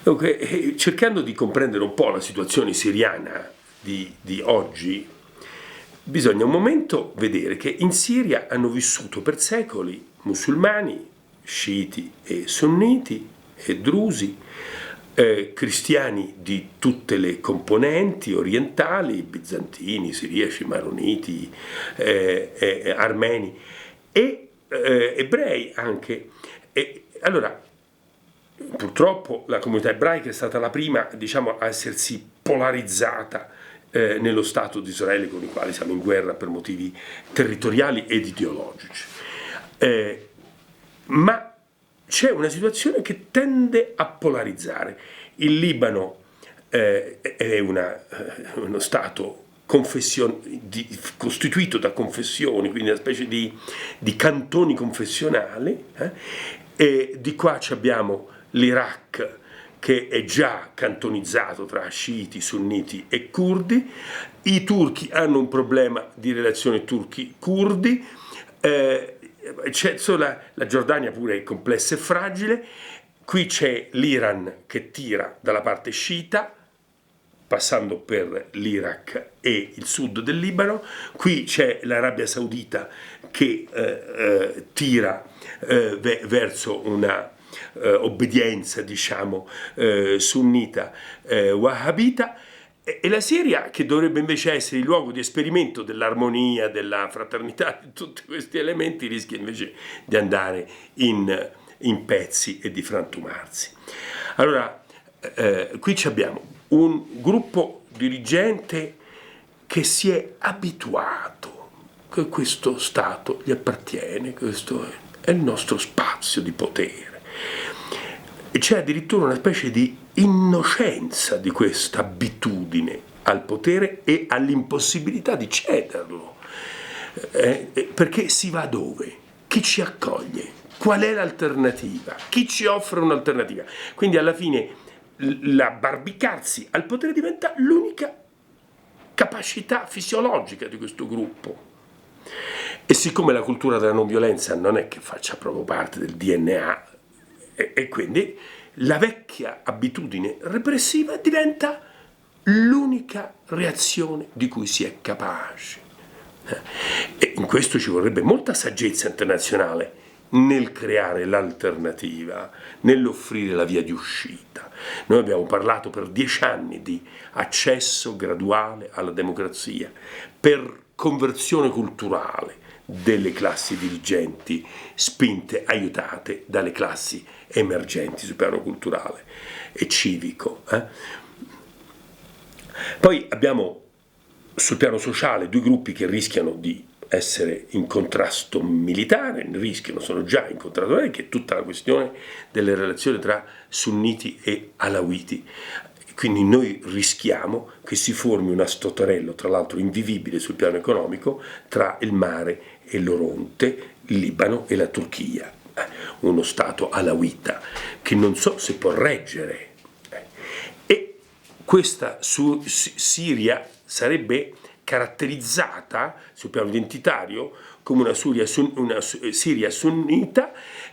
Dunque, cercando di comprendere un po' la situazione siriana di oggi, bisogna un momento vedere che in Siria hanno vissuto per secoli musulmani, sciiti e sunniti e drusi, cristiani di tutte le componenti orientali, bizantini, siriaci, maroniti, armeni e ebrei anche. E allora, purtroppo la comunità ebraica è stata la prima, diciamo, a essersi polarizzata nello Stato di Israele, con i quali siamo in guerra per motivi territoriali ed ideologici. Ma c'è una situazione che tende a polarizzare. Il Libano è uno Stato costituito da confessioni, quindi una specie di cantoni confessionali, e di qua abbiamo l'Iraq, che è già cantonizzato tra sciiti, sunniti e curdi. I turchi hanno un problema di relazione turchi-curdi, c'è solo la Giordania pure è complessa e fragile, qui c'è l'Iran che tira dalla parte sciita, passando per l'Iraq e il sud del Libano, qui c'è l'Arabia Saudita che tira verso una obbedienza, diciamo, sunnita wahhabita, e la Siria, che dovrebbe invece essere il luogo di esperimento dell'armonia, della fraternità, di tutti questi elementi, rischia invece di andare in pezzi e di frantumarsi. Allora, qui abbiamo un gruppo dirigente che si è abituato, che questo Stato gli appartiene, questo è il nostro spazio di potere. E c'è addirittura una specie di innocenza di questa abitudine al potere e all'impossibilità di cederlo. Perché si va dove? Chi ci accoglie? Qual è l'alternativa? Chi ci offre un'alternativa? Quindi alla fine l'abbarbicarsi al potere diventa l'unica capacità fisiologica di questo gruppo. E siccome la cultura della non violenza non è che faccia proprio parte del DNA, e quindi la vecchia abitudine repressiva diventa l'unica reazione di cui si è capaci. E in questo ci vorrebbe molta saggezza internazionale nel creare l'alternativa, nell'offrire la via di uscita. Noi abbiamo parlato per 10 anni di accesso graduale alla democrazia, per conversione culturale delle classi dirigenti, spinte, aiutate dalle classi emergenti sul piano culturale e civico. Poi abbiamo sul piano sociale due gruppi che rischiano di essere in contrasto militare, sono già in contrasto, che è tutta la questione delle relazioni tra sunniti e alawiti. Quindi noi rischiamo che si formi una stotarello, tra l'altro invivibile sul piano economico, tra il mare e l'Oronte, il Libano e la Turchia. Uno Stato alawita che non so se può reggere. E questa Siria sarebbe caratterizzata sul piano identitario come una Siria sunnita,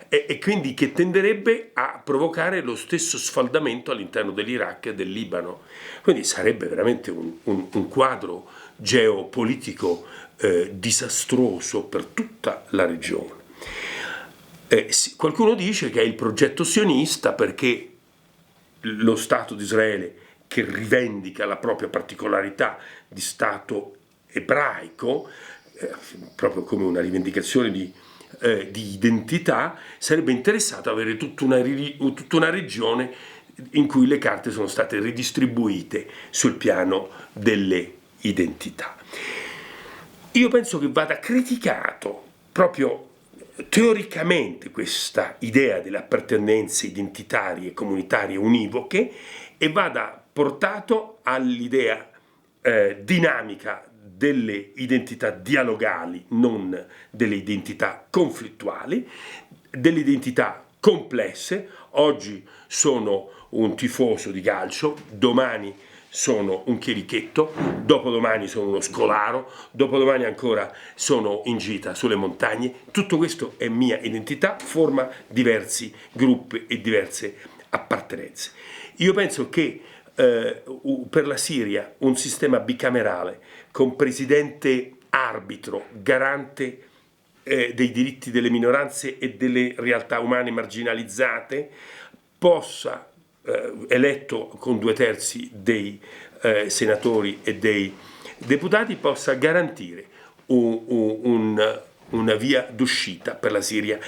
e quindi che tenderebbe a provocare lo stesso sfaldamento all'interno dell'Iraq e del Libano. Quindi sarebbe veramente un quadro geopolitico disastroso per tutta la regione. Qualcuno dice che è il progetto sionista perché lo Stato di Israele, che rivendica la propria particolarità di Stato ebraico, proprio come una rivendicazione di identità, sarebbe interessato ad avere tutta una regione in cui le carte sono state ridistribuite sul piano delle identità. Io penso che vada criticato proprio teoricamente questa idea delle appartenenze identitarie, comunitarie, univoche, e vada portato all'idea dinamica delle identità dialogali, non delle identità conflittuali, delle identità complesse. Oggi sono un tifoso di calcio, domani sono un chierichetto, dopodomani sono uno scolaro, dopodomani ancora sono in gita sulle montagne. Tutto questo è mia identità, forma diversi gruppi e diverse appartenenze. Io penso che per la Siria un sistema bicamerale con presidente arbitro, garante dei diritti delle minoranze e delle realtà umane marginalizzate, possa, eletto con 2/3 dei senatori e dei deputati, possa garantire una via d'uscita per la Siria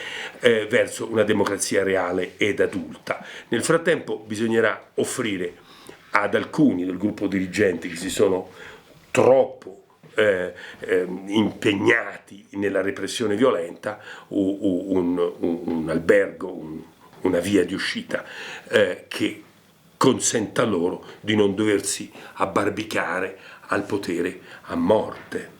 verso una democrazia reale ed adulta. Nel frattempo bisognerà offrire ad alcuni del gruppo dirigenti che si sono troppo impegnati nella repressione violenta un albergo, una via di uscita che consenta loro di non doversi abbarbicare al potere a morte.